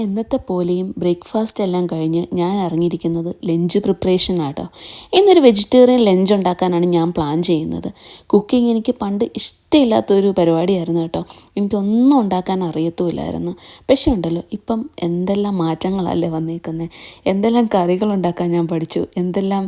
എന്നത്തെ പോലെയും ബ്രേക്ക്ഫാസ്റ്റ് എല്ലാം കഴിഞ്ഞ് ഞാൻ ഇറങ്ങിയിരിക്കുന്നത് ലഞ്ച് പ്രിപ്പറേഷനാട്ടോ. ഇന്നൊരു വെജിറ്റേറിയൻ ലഞ്ച് ഉണ്ടാക്കാനാണ് ഞാൻ പ്ലാൻ ചെയ്യുന്നത്. കുക്കിംഗ് എനിക്ക് പണ്ട് ഇഷ്ടമില്ലാത്തൊരു പരിപാടിയായിരുന്നു കേട്ടോ. എനിക്കൊന്നും ഉണ്ടാക്കാൻ അറിയത്തുമില്ലായിരുന്നു. പക്ഷേ ഉണ്ടല്ലോ, ഇപ്പം എന്തെല്ലാം മാറ്റങ്ങളല്ലേ വന്നേക്കുന്നത്. എന്തെല്ലാം കറികൾ ഉണ്ടാക്കാൻ ഞാൻ പഠിച്ചു, എന്തെല്ലാം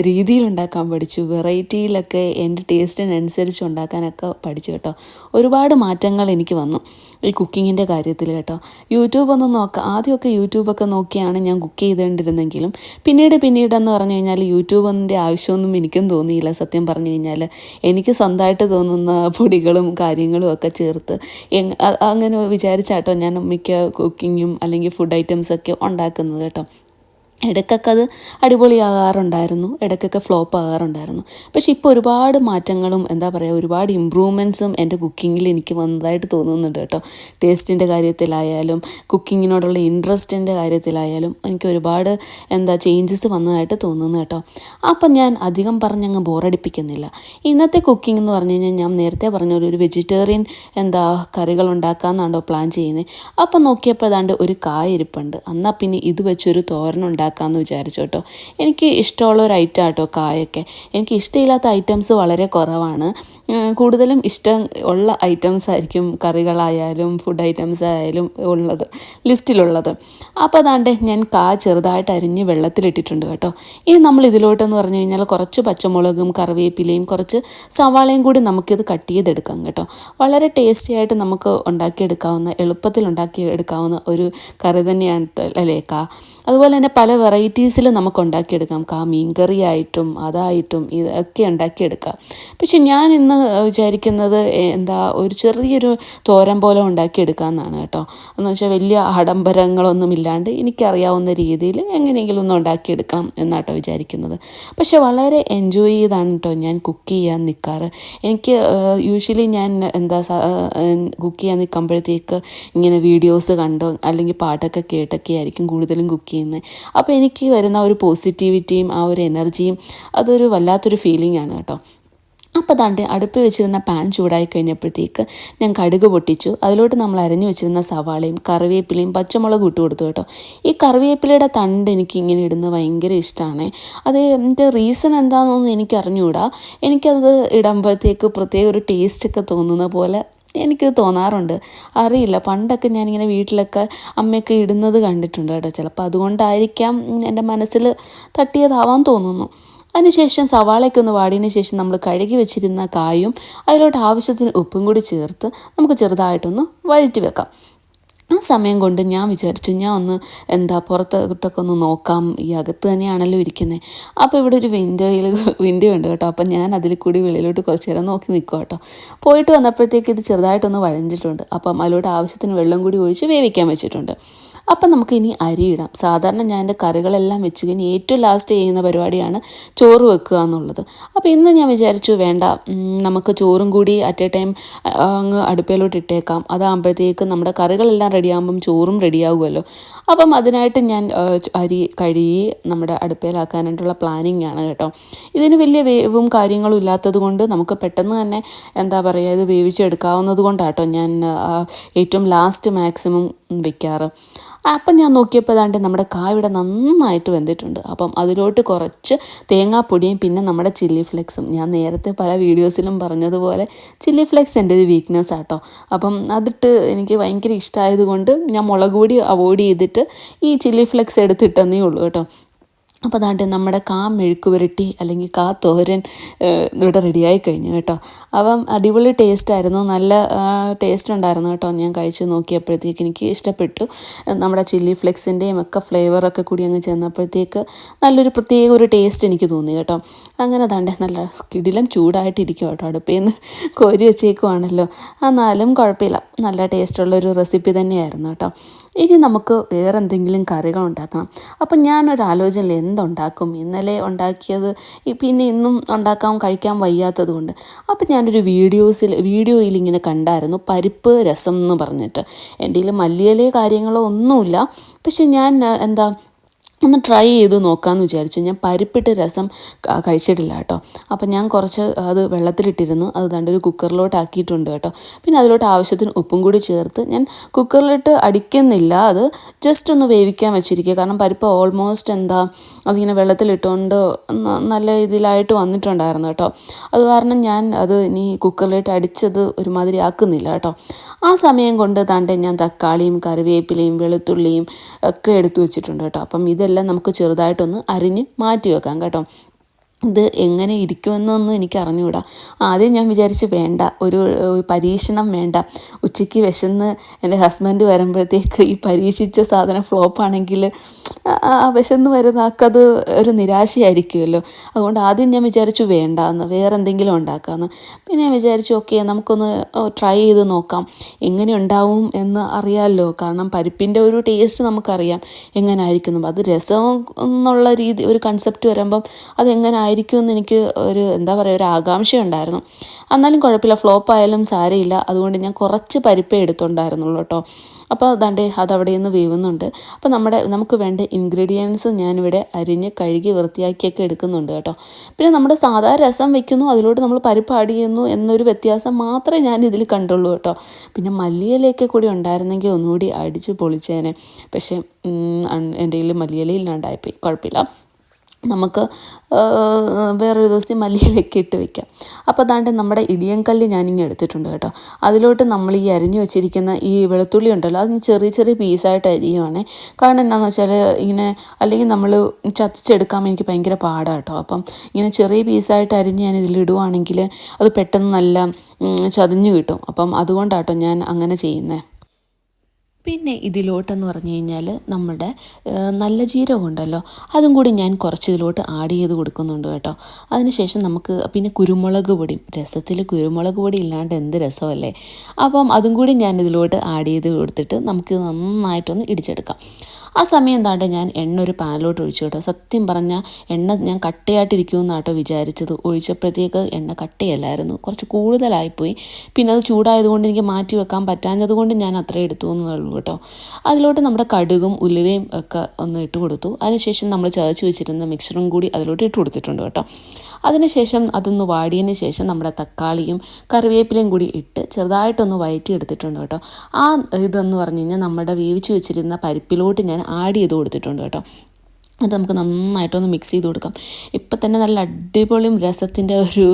രീതിയിലുണ്ടാക്കാൻ പഠിച്ചു, വെറൈറ്റിയിലൊക്കെ എൻ്റെ ടേസ്റ്റിനനുസരിച്ച് ഉണ്ടാക്കാനൊക്കെ പഠിച്ചു കേട്ടോ. ഒരുപാട് മാറ്റങ്ങൾ എനിക്ക് വന്നു ഈ കുക്കിങ്ങിൻ്റെ കാര്യത്തിൽ കേട്ടോ. യൂട്യൂബൊന്നും ആദ്യമൊക്കെ യൂട്യൂബൊക്കെ നോക്കിയാണ് ഞാൻ കുക്ക് ചെയ്തുകൊണ്ടിരുന്നെങ്കിലും പിന്നീടെന്ന് പറഞ്ഞു കഴിഞ്ഞാൽ യൂട്യൂബിൻ്റെ ആവശ്യമൊന്നും എനിക്കും തോന്നിയില്ല. സത്യം പറഞ്ഞു കഴിഞ്ഞാൽ എനിക്ക് സ്വന്തമായിട്ട് തോന്നുന്ന പൊടികളും കാര്യങ്ങളും ഒക്കെ ചേർത്ത് അങ്ങനെ വിചാരിച്ചാട്ടോ ഞാൻ മിക്ക കുക്കിങ്ങും അല്ലെങ്കിൽ ഫുഡ് ഐറ്റംസൊക്കെ ഉണ്ടാക്കുന്നത് കേട്ടോ. ഇടയ്ക്കൊക്കെ അത് അടിപൊളിയാകാറുണ്ടായിരുന്നു, ഇടയ്ക്കൊക്കെ ഫ്ലോപ്പ് ആകാറുണ്ടായിരുന്നു. പക്ഷേ ഇപ്പോൾ ഒരുപാട് മാറ്റങ്ങളും എന്താ പറയുക, ഒരുപാട് ഇമ്പ്രൂവ്മെൻറ്റ്സും എൻ്റെ കുക്കിങ്ങിൽ എനിക്ക് വന്നതായിട്ട് തോന്നുന്നുണ്ട് കേട്ടോ. ടേസ്റ്റിൻ്റെ കാര്യത്തിലായാലും കുക്കിങ്ങിനോടുള്ള ഇൻട്രസ്റ്റിൻ്റെ കാര്യത്തിലായാലും എനിക്ക് ഒരുപാട് ചേഞ്ചസ് വന്നതായിട്ട് തോന്നുന്നു കേട്ടോ. അപ്പം ഞാൻ അധികം പറഞ്ഞങ്ങ് ബോറടിപ്പിക്കുന്നില്ല. ഇന്നത്തെ കുക്കിംഗ് എന്ന് പറഞ്ഞു കഴിഞ്ഞാൽ ഞാൻ നേരത്തെ പറഞ്ഞ ഒരു വെജിറ്റേറിയൻ കറികൾ ഉണ്ടാക്കാമെന്നാണോ പ്ലാൻ ചെയ്യുന്നത്. അപ്പം നോക്കിയപ്പോൾ ഏതാണ്ട് ഒരു കായ ഇരിപ്പുണ്ട്. എന്നാൽ പിന്നെ ഇത് വെച്ചൊരു തോരൻ ഉണ്ടാക്കാമെന്ന് വിചാരിച്ചു കേട്ടോ. എനിക്ക് ഇഷ്ടമുള്ള ഒരു ഐറ്റം കേട്ടോ കായൊക്കെ. എനിക്ക് ഇഷ്ടമില്ലാത്ത ഐറ്റംസ് വളരെ കുറവാണ്. കൂടുതലും ഇഷ്ടം ഉള്ള ഐറ്റംസ് ആയിരിക്കും കറികളായാലും ഫുഡ് ഐറ്റംസ് ആയാലും ലിസ്റ്റിലുള്ളത്. അപ്പോൾ അതാണ്ട് ഞാൻ ചെറുതായിട്ട് അരിഞ്ഞ് വെള്ളത്തിലിട്ടിട്ടുണ്ട് കേട്ടോ. ഇനി നമ്മൾ ഇതിലോട്ടെന്ന് പറഞ്ഞു കഴിഞ്ഞാൽ കുറച്ച് പച്ചമുളകും കറിവേപ്പിലയും കുറച്ച് സവാളയും കൂടി നമുക്കിത് കട്ട് ചെയ്തെടുക്കാം കേട്ടോ. വളരെ ടേസ്റ്റി ആയിട്ട് നമുക്ക് എളുപ്പത്തിൽ ഉണ്ടാക്കിയെടുക്കാവുന്ന ഒരു കറി തന്നെയാണ് അല്ലേ കാ. അതുപോലെ തന്നെ പല വെറൈറ്റീസിൽ നമുക്ക് ഉണ്ടാക്കിയെടുക്കാം. മീൻകറി ആയിട്ടും അതായിട്ടും ഇതൊക്കെ ഉണ്ടാക്കിയെടുക്കാം. പക്ഷെ ഞാൻ ഇന്ന് വിചാരിക്കുന്നത് ഒരു ചെറിയൊരു തോരൻ പോലെ ഉണ്ടാക്കിയെടുക്കാമെന്നാണ് കേട്ടോ. എന്ന് വെച്ചാൽ വലിയ ആഡംബരങ്ങളൊന്നും ഇല്ലാണ്ട് എനിക്കറിയാവുന്ന രീതിയിൽ എങ്ങനെയെങ്കിലും ഒന്ന് ഉണ്ടാക്കിയെടുക്കണം എന്നാട്ടോ വിചാരിക്കുന്നത്. പക്ഷെ വളരെ എൻജോയ് ചെയ്താണ് കേട്ടോ ഞാൻ കുക്ക് ചെയ്യാൻ നിൽക്കാറ്. എനിക്ക് യൂഷ്വലി ഞാൻ കുക്ക് ചെയ്യാൻ നിൽക്കുമ്പോഴത്തേക്ക് ഇങ്ങനെ വീഡിയോസ് കണ്ടോ അല്ലെങ്കിൽ പാട്ടൊക്കെ കേട്ടൊക്കെ ആയിരിക്കും കൂടുതലും കുക്ക് ചെയ്യുന്നത്. അപ്പോൾ എനിക്ക് വരുന്ന ഒരു പോസിറ്റിവിറ്റിയും ആ ഒരു എനർജിയും അതൊരു വല്ലാത്തൊരു ഫീലിംഗ് ആണ് കേട്ടോ. അപ്പോൾ ദാണ്ടെ അടുപ്പിൽ വെച്ചിരുന്ന പാൻ ചൂടായി കഴിഞ്ഞപ്പോഴത്തേക്ക് ഞാൻ കടുക് പൊട്ടിച്ചു. അതിലോട്ട് നമ്മൾ അരിഞ്ഞു വെച്ചിരുന്ന സവാളയും കറിവേപ്പിലയും പച്ചമുളകും ഇട്ട് കൊടുത്തു കേട്ടോ. ഈ കറിവേപ്പിലയുടെ തണ്ട് എനിക്ക് ഇങ്ങനെ ഇടുന്നത് ഭയങ്കര ഇഷ്ടമാണ്. അത് എൻ്റെ റീസൺ എന്താണെന്നൊന്നും എനിക്ക് അറിഞ്ഞുകൂടാ. എനിക്കത് ഇടുമ്പോഴത്തേക്ക് പ്രത്യേക ഒരു ടേസ്റ്റൊക്കെ തോന്നുന്ന പോലെ എനിക്ക് തോന്നാറുണ്ട്. അറിയില്ല, പണ്ടൊക്കെ ഞാനിങ്ങനെ വീട്ടിലൊക്കെ അമ്മയൊക്കെ ഇടുന്നത് കണ്ടിട്ടുണ്ട് കേട്ടോ. ചിലപ്പോൾ അതുകൊണ്ടായിരിക്കാം എൻ്റെ മനസ്സിൽ തട്ടിയതാവാൻ തോന്നുന്നു. അതിനുശേഷം സവാളയൊക്കെ ഒന്ന് വാടിയതിന് ശേഷം നമ്മൾ കഴുകി വെച്ചിരുന്ന കായും അതിലോട്ട് ആവശ്യത്തിന് ഉപ്പും കൂടി ചേർത്ത് നമുക്ക് ചെറുതായിട്ടൊന്ന് വഴറ്റി വെക്കാം. ആ സമയം കൊണ്ട് ഞാൻ വിചാരിച്ചു ഞാൻ ഒന്ന് പുറത്തോട്ടൊക്കെ ഒന്ന് നോക്കാം. ഈ അകത്ത് തന്നെയാണല്ലോ ഇരിക്കുന്നത്. അപ്പോൾ ഇവിടെ ഒരു വിൻഡോ ഉണ്ട് കേട്ടോ. അപ്പം ഞാൻ അതിൽ കൂടി വെളിയിലോട്ട് കുറച്ച് നേരം നോക്കി നിൽക്കുക കേട്ടോ. പോയിട്ട് വന്നപ്പോഴത്തേക്ക് ഇത് ചെറുതായിട്ടൊന്ന് വഴഞ്ഞിട്ടുണ്ട്. അപ്പം അതിലോട്ട് ആവശ്യത്തിന് വെള്ളം കൂടി ഒഴിച്ച് വേവിക്കാൻ വെച്ചിട്ടുണ്ട്. അപ്പം നമുക്ക് ഇനി അരി ഇടാം. സാധാരണ ഞാൻ എൻ്റെ കറികളെല്ലാം വെച്ച് കഴിഞ്ഞ് ഏറ്റവും ലാസ്റ്റ് ചെയ്യുന്ന പരിപാടിയാണ് ചോറ് വെക്കുക എന്നുള്ളത്. അപ്പോൾ ഇന്ന് ഞാൻ വിചാരിച്ചു വേണ്ട, നമുക്ക് ചോറും കൂടി അറ്റ് എ ടൈം അങ്ങ് അടുപ്പയിലോട്ട് ഇട്ടേക്കാം. അതാകുമ്പോഴത്തേക്ക് നമ്മുടെ കറികളെല്ലാം റെഡിയാകുമ്പം ചോറും റെഡിയാകുമല്ലോ. അപ്പം അതിനായിട്ട് ഞാൻ അരി കഴുകി നമ്മുടെ അടുപ്പയിലാക്കാനായിട്ടുള്ള പ്ലാനിങ് ആണ് കേട്ടോ. ഇതിന് വലിയ വേവും കാര്യങ്ങളും ഇല്ലാത്തത് കൊണ്ട് നമുക്ക് പെട്ടെന്ന് തന്നെ ഇത് വേവിച്ചെടുക്കാവുന്നത് കൊണ്ടാട്ടോ ഞാൻ ഏറ്റവും ലാസ്റ്റ് മാക്സിമം വെക്കാറ്. അപ്പം ഞാൻ നോക്കിയപ്പോൾ ഏതാണ്ട് നമ്മുടെ കായ ഇവിടെ നന്നായിട്ട് വെന്തിട്ടുണ്ട്. അപ്പം അതിലോട്ട് കുറച്ച് തേങ്ങാപ്പൊടിയും പിന്നെ നമ്മുടെ ചില്ലി ഫ്ലെക്സും. ഞാൻ നേരത്തെ പല വീഡിയോസിലും പറഞ്ഞതുപോലെ ചില്ലി ഫ്ലെക്സ് എൻ്റെ ഒരു വീക്ക്നെസ് ആട്ടോ. അപ്പം അതിട്ട് എനിക്ക് ഭയങ്കര ഇഷ്ടമായതുകൊണ്ട് ഞാൻ മുളക് പൊടി അവോയ്ഡ് ചെയ്തിട്ട് ഈ ചില്ലി ഫ്ലെക്സ് എടുത്തിട്ടെന്നേ ഉള്ളൂ കേട്ടോ. അപ്പോൾ അതാണ്ട് നമ്മുടെ മെഴുക്ക് പുരട്ടി അല്ലെങ്കിൽ തോരൻ ഇവിടെ റെഡിയായി കഴിഞ്ഞു കേട്ടോ. അപ്പം അടിപൊളി ടേസ്റ്റായിരുന്നു, നല്ല ടേസ്റ്റ് ഉണ്ടായിരുന്നു കേട്ടോ. ഞാൻ കഴിച്ച് നോക്കിയപ്പോഴത്തേക്ക് എനിക്ക് ഇഷ്ടപ്പെട്ടു. നമ്മുടെ ചില്ലി ഫ്ലെക്സിൻ്റെയും ഒക്കെ ഫ്ലേവറൊക്കെ കൂടി അങ്ങ് ചെന്നപ്പോഴത്തേക്ക് നല്ലൊരു പ്രത്യേക ഒരു ടേസ്റ്റ് എനിക്ക് തോന്നി കേട്ടോ. അങ്ങനെ അതാണ്ട് നല്ല കിടിലം ചൂടായിട്ടിരിക്കും കേട്ടോ. അടുപ്പിൽ നിന്ന് കോരി വെച്ചേക്കുവാണല്ലോ. എന്നാലും കുഴപ്പമില്ല, നല്ല ടേസ്റ്റുള്ളൊരു റെസിപ്പി തന്നെയായിരുന്നു കേട്ടോ. ഇനി നമുക്ക് വേറെ എന്തെങ്കിലും കറികൾ ഉണ്ടാക്കണം. അപ്പം ഞാനൊരു ആലോചനയിൽ എന്തുണ്ടാക്കും. ഇന്നലെ ഉണ്ടാക്കിയത് പിന്നെ ഇന്നും കഴിക്കാൻ വയ്യാത്തത് കൊണ്ട്. അപ്പം ഞാനൊരു വീഡിയോയിൽ ഇങ്ങനെ കണ്ടായിരുന്നു പരിപ്പ് രസം എന്ന് പറഞ്ഞിട്ട്. എൻ്റെ കയ്യിൽ മല്ലിയിലയോ കാര്യങ്ങളോ ഒന്നുമില്ല. പക്ഷെ ഞാൻ ഒന്ന് ട്രൈ ചെയ്ത് നോക്കാമെന്ന് വിചാരിച്ചു. ഞാൻ പരിപ്പിട്ട് രസം കഴിച്ചിട്ടില്ല കേട്ടോ. അപ്പം ഞാൻ കുറച്ച് അത് വെള്ളത്തിലിട്ടിരുന്നു. അത് ദാണ്ടൊരു കുക്കറിലോട്ട് ആക്കിയിട്ടുണ്ട് കേട്ടോ. പിന്നെ അതിലോട്ട് ആവശ്യത്തിന് ഉപ്പും കൂടി ചേർത്ത് ഞാൻ കുക്കറിലിട്ട് അടിക്കുന്നില്ല, അത് ജസ്റ്റ് ഒന്ന് വേവിക്കാൻ വെച്ചിരിക്കുക. കാരണം പരിപ്പ് ഓൾമോസ്റ്റ് അതിങ്ങനെ വെള്ളത്തിലിട്ടുകൊണ്ട് നല്ല ഇതിലായിട്ട് വന്നിട്ടുണ്ടായിരുന്നു കേട്ടോ. അത് കാരണം ഞാൻ അത് ഇനി കുക്കറിലിട്ട് അടിച്ചത് ഒരുമാതിരി ആക്കുന്നില്ല കേട്ടോ. ആ സമയം കൊണ്ട് ദാണ്ടെ ഞാൻ തക്കാളിയും കറിവേപ്പിലയും വെളുത്തുള്ളിയും ഒക്കെ എടുത്തു വെച്ചിട്ടുണ്ട് കേട്ടോ. അപ്പം ഇതെല്ലാം നമുക്ക് ചെറുതായിട്ടൊന്ന് അരിഞ്ഞ് മാറ്റി വെക്കാം കേട്ടോ. ഇത് എങ്ങനെ ഇരിക്കുമെന്നൊന്നും എനിക്ക് അറിഞ്ഞുകൂടാ. ആദ്യം ഞാൻ വിചാരിച്ച് വേണ്ട, ഒരു പരീക്ഷണം വേണ്ട, ഉച്ചയ്ക്ക് വിശന്ന് എൻ്റെ ഹസ്ബൻഡ് വരുമ്പോഴത്തേക്ക് ഈ പരീക്ഷിച്ച സാധനം ഫ്ലോപ്പാണെങ്കിൽ വിശന്ന് വരുന്ന ആൾക്കത് ഒരു നിരാശയായിരിക്കുമല്ലോ. അതുകൊണ്ട് ആദ്യം ഞാൻ വിചാരിച്ചു വേണ്ടാന്ന്, വേറെ എന്തെങ്കിലും ഉണ്ടാക്കാമെന്ന്. പിന്നെ ഞാൻ വിചാരിച്ചു ഓക്കെ നമുക്കൊന്ന് ട്രൈ ചെയ്ത് നോക്കാം, എങ്ങനെ ഉണ്ടാവും എന്ന് അറിയാമല്ലോ. കാരണം പരിപ്പിൻ്റെ ഒരു ടേസ്റ്റ് നമുക്കറിയാം എങ്ങനെ ആയിരിക്കുന്നു. അത് രസം എന്നുള്ള രീതി ഒരു കൺസെപ്റ്റ് വരുമ്പം അതെങ്ങനെ ആയിരിക്കുമെന്ന് എനിക്ക് ഒരു ഒരു ആകാംക്ഷ ഉണ്ടായിരുന്നു. എന്നാലും കുഴപ്പമില്ല, ഫ്ലോപ്പായാലും സാരമില്ല. അതുകൊണ്ട് ഞാൻ കുറച്ച് പരിപ്പേ എടുത്തുണ്ടായിരുന്നുള്ളൂ കേട്ടോ. അപ്പോൾ അതാണ്ടേ അതവിടെ നിന്ന് വേവുന്നുണ്ട്. അപ്പോൾ നമുക്ക് വേണ്ട ഇൻഗ്രീഡിയൻസ് ഞാനിവിടെ അരിഞ്ഞ് കഴുകി വൃത്തിയാക്കിയൊക്കെ എടുക്കുന്നുണ്ട് കേട്ടോ. പിന്നെ നമ്മുടെ സാധാ രസം വെക്കുന്നു, അതിലോട്ട് നമ്മൾ പരിപ്പ് ആഡ് ചെയ്യുന്നു എന്നൊരു വ്യത്യാസം മാത്രമേ ഞാൻ ഇതിൽ കണ്ടുള്ളൂ കേട്ടോ. പിന്നെ മല്ലിയിലയൊക്കെ കൂടി ഉണ്ടായിരുന്നെങ്കിൽ ഒന്നുകൂടി അടിച്ച് പൊളിച്ചേനെ. പക്ഷേ എൻ്റെ കയ്യിൽ മല്ലിയിലയില്ലാണ്ടായിപ്പോയി. കുഴപ്പമില്ല, നമുക്ക് വേറൊരു ദിവസം മല്ലിയിലൊക്കെ ഇട്ട് വയ്ക്കാം. അപ്പോൾ അതാണ്ട് നമ്മുടെ ഇടിയൻകല്ല് ഞാനിങ്ങനെ എടുത്തിട്ടുണ്ട് കേട്ടോ. അതിലോട്ട് നമ്മൾ ഈ അരിഞ്ഞു വെച്ചിരിക്കുന്ന ഈ വെളുത്തുള്ളി ഉണ്ടല്ലോ, അതിന് ചെറിയ ചെറിയ പീസായിട്ട് അരിയുവാണേ. കാരണം എന്താണെന്ന് വെച്ചാൽ ഇങ്ങനെ അല്ലെങ്കിൽ നമ്മൾ ചതച്ചെടുക്കാൻ എനിക്ക് ഭയങ്കര പാടാണ് കേട്ടോ. അപ്പം ഇങ്ങനെ ചെറിയ പീസായിട്ട് അരിഞ്ഞ് ഞാൻ ഇതിലിടുവാണെങ്കിൽ അത് പെട്ടെന്ന് നല്ല ചതഞ്ഞു കിട്ടും. അപ്പം അതുകൊണ്ടാട്ടോ ഞാൻ അങ്ങനെ ചെയ്യുന്നത്. പിന്നെ ഇതിലോട്ടെന്ന് പറഞ്ഞു കഴിഞ്ഞാൽ നമ്മുടെ നല്ല ജീരകം ഉണ്ടല്ലോ, അതും കൂടി ഞാൻ കുറച്ച് ഇതിലോട്ട് ആഡ് ചെയ്ത് കൊടുക്കുന്നുണ്ട് കേട്ടോ. അതിനുശേഷം നമുക്ക് പിന്നെ കുരുമുളക് പൊടി, രസത്തിൽ കുരുമുളക് പൊടി ഇല്ലാണ്ട് എന്ത് രസമല്ലേ. അപ്പം അതും കൂടി ഞാൻ ഇതിലോട്ട് ആഡ് ചെയ്ത് കൊടുത്തിട്ട് നമുക്ക് നന്നായിട്ടൊന്ന് ഇടിച്ചെടുക്കാം. ആ സമയം എന്താണ്ട് ഞാൻ എണ്ണ ഒരു പാനിലോട്ട് ഒഴിച്ചു കേട്ടോ. സത്യം പറഞ്ഞാൽ എണ്ണ ഞാൻ കട്ടയായിട്ടിരിക്കുമെന്നാട്ടോ വിചാരിച്ചത്. ഒഴിച്ചപ്പോഴത്തേക്ക് എണ്ണ കട്ടയല്ലായിരുന്നു, കുറച്ച് കൂടുതലായിപ്പോയി. പിന്നെ അത് ചൂടായതുകൊണ്ട് എനിക്ക് മാറ്റി വെക്കാൻ പറ്റാഞ്ഞത് കൊണ്ട് ഞാൻ അത്രയും എടുത്തു എന്നുള്ളൂ കേട്ടോ. അതിലോട്ട് നമ്മുടെ കടുകും ഉലുവയും ഒക്കെ ഒന്ന് ഇട്ട് കൊടുത്തു. അതിനുശേഷം നമ്മൾ ചതച്ച് വെച്ചിരുന്ന മിക്സറും കൂടി അതിലോട്ട് ഇട്ട് കൊടുത്തിട്ടുണ്ട് കേട്ടോ. അതിനുശേഷം അതൊന്ന് വാടിയതിന് ശേഷം നമ്മുടെ തക്കാളിയും കറിവേപ്പിലയും കൂടി ഇട്ട് ചെറുതായിട്ടൊന്ന് വഴറ്റി എടുത്തിട്ടുണ്ട് കേട്ടോ. ആ ഇതെന്ന് പറഞ്ഞു കഴിഞ്ഞാൽ നമ്മുടെ വേവിച്ച് വെച്ചിരുന്ന പരിപ്പിലോട്ട് ഞാൻ ആഡ് ചെയ്ത് കൊടുത്തിട്ടുണ്ട് കേട്ടോ. അത് നമുക്ക് നന്നായിട്ടൊന്ന് മിക്സ് ചെയ്ത് കൊടുക്കാം. ഇപ്പം തന്നെ നല്ല അടിപൊളിയും രസത്തിൻ്റെ ഒരു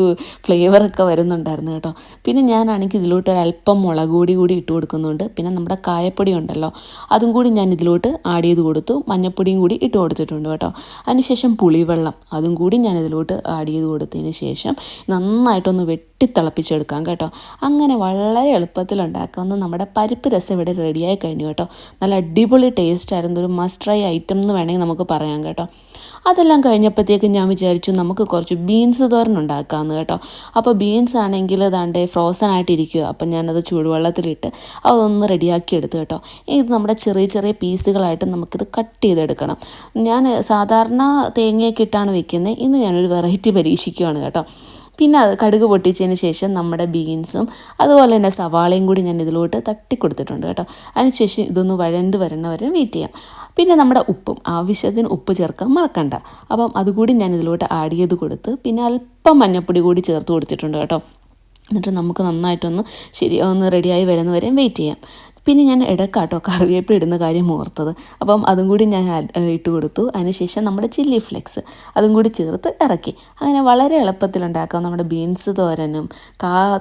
ഫ്ലേവറൊക്കെ വരുന്നുണ്ടായിരുന്നു കേട്ടോ. പിന്നെ ഞാനാണെങ്കിൽ ഇതിലോട്ട് ഒരല്പം മുളക് കൂടി ഇട്ട് കൊടുക്കുന്നുണ്ട്. പിന്നെ നമ്മുടെ കായപ്പൊടി ഉണ്ടല്ലോ, അതും കൂടി ഞാൻ ഇതിലോട്ട് ആഡ് ചെയ്ത് കൊടുത്തു. മഞ്ഞൾപ്പൊടിയും കൂടി ഇട്ട് കൊടുത്തിട്ടുണ്ട് കേട്ടോ. അതിനുശേഷം പുളിവെള്ളം അതും കൂടി ഞാൻ ഇതിലോട്ട് ആഡ് ചെയ്ത് കൊടുത്തതിന് ശേഷം നന്നായിട്ടൊന്ന് വെട്ടിത്തിളപ്പിച്ചെടുക്കാം കേട്ടോ. അങ്ങനെ വളരെ എളുപ്പത്തിൽ ഉണ്ടാക്കാവുന്ന നമ്മുടെ പരിപ്പ് രസം ഇവിടെ റെഡിയായി കഴിഞ്ഞു കേട്ടോ. നല്ല അടിപൊളി ടേസ്റ്റ് ആയിരുന്നു, ഒരു മസ്റ്റ് ട്രൈ ഐറ്റം എന്ന് വേണമെങ്കിൽ നമുക്ക് പറയാം കേട്ടോ. അതെല്ലാം കഴിഞ്ഞപ്പോഴത്തേക്കും ഞാൻ വിചാരിച്ചു നമുക്ക് കുറച്ച് ബീൻസ് തോരൻ ഉണ്ടാക്കാമെന്ന് കേട്ടോ. അപ്പോൾ ബീൻസ് ആണെങ്കിൽ ദാണ്ടെ ഫ്രോസൺ ആയിട്ടിരിക്കുക. അപ്പം ഞാനത് ചൂടുവെള്ളത്തിലിട്ട് അതൊന്ന് റെഡിയാക്കി എടുത്തു കേട്ടോ. ഇത് നമ്മുടെ ചെറിയ ചെറിയ പീസുകളായിട്ട് നമുക്കിത് കട്ട് ചെയ്തെടുക്കണം. ഞാൻ സാധാരണ തേങ്ങയൊക്കെ ഇട്ടാണ് വെക്കുന്നത്, ഇന്ന് ഞാനൊരു വെറൈറ്റി പരീക്ഷിക്കുകയാണ് കേട്ടോ. പിന്നെ അത് കടുക് പൊട്ടിച്ചതിന് ശേഷം നമ്മുടെ ബീൻസും അതുപോലെ തന്നെ സവാളയും കൂടി ഞാൻ ഇതിലോട്ട് തട്ടി കൊടുത്തിട്ടുണ്ട് കേട്ടോ. അതിനുശേഷം ഇതൊന്ന് വഴണ്ട് വരണ വരെ വെയിറ്റ് ചെയ്യാം. പിന്നെ നമ്മുടെ ഉപ്പും ആവശ്യത്തിന് ഉപ്പ് ചേർക്കാൻ മറക്കണ്ട. അപ്പം അതുകൂടി ഞാൻ ഇതിലോട്ട് ആഡ് ചെയ്ത് കൊടുത്ത് പിന്നെ അല്പം മഞ്ഞൾപ്പൊടി കൂടി ചേർത്ത് കൊടുത്തിട്ടുണ്ട് കേട്ടോ. എന്നിട്ട് നമുക്ക് നന്നായിട്ടൊന്ന് ഒന്ന് റെഡിയായി വരുന്നവരെയും വെയിറ്റ് ചെയ്യാം. പിന്നെ ഞാൻ ഇടക്കാട്ടോ കറിവേപ്പില ഇടുന്ന കാര്യം ഓർത്തത്. അപ്പം അതും കൂടി ഞാൻ ഇട്ട് കൊടുത്തു. അതിനുശേഷം നമ്മുടെ ചില്ലി ഫ്ലെക്സ് അതും കൂടി ചേർത്ത് ഇറക്കി. അങ്ങനെ വളരെ എളുപ്പത്തിലുണ്ടാക്കാം നമ്മുടെ ബീൻസ് തോരനും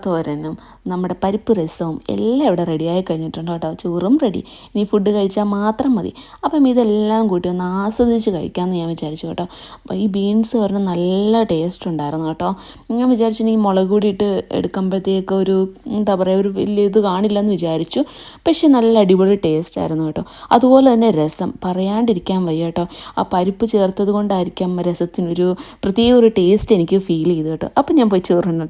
തോരനും നമ്മുടെ പരിപ്പ് രസവും എല്ലാം ഇവിടെ റെഡിയായി കഴിഞ്ഞിട്ടുണ്ട് കേട്ടോ. ചോറും റെഡി, ഇനി ഫുഡ് കഴിച്ചാൽ മാത്രം മതി. അപ്പം ഇതെല്ലാം കൂട്ടി ഒന്ന് ആസ്വദിച്ച് കഴിക്കാമെന്ന് ഞാൻ വിചാരിച്ചു കേട്ടോ. ഈ ബീൻസ് തോരന് നല്ല ടേസ്റ്റ് ഉണ്ടായിരുന്നു കേട്ടോ. ഞാൻ വിചാരിച്ചിട്ടുണ്ടെങ്കിൽ മുളക് കൂടി ഇട്ട് എടുക്കുമ്പോഴത്തേക്ക് ഒരു ഒരു വലിയ ഇത് കാണില്ലെന്ന് വിചാരിച്ചു. പക്ഷേ നല്ല അടിപൊളി ടേസ്റ്റ് ആയിരുന്നു കേട്ടോ. അതുപോലെ തന്നെ രസം പറയാണ്ടിരിക്കാൻ വയ്യ കേട്ടോ. ആ പരിപ്പ് ചേർത്തത് കൊണ്ടായിരിക്കാം രസത്തിനൊരു പ്രത്യേക ഒരു ടേസ്റ്റ് എനിക്ക് ഫീൽ ചെയ്തു കേട്ടോ. അപ്പം ഞാൻ പോയി ചോറുണ്ണട്ടെ.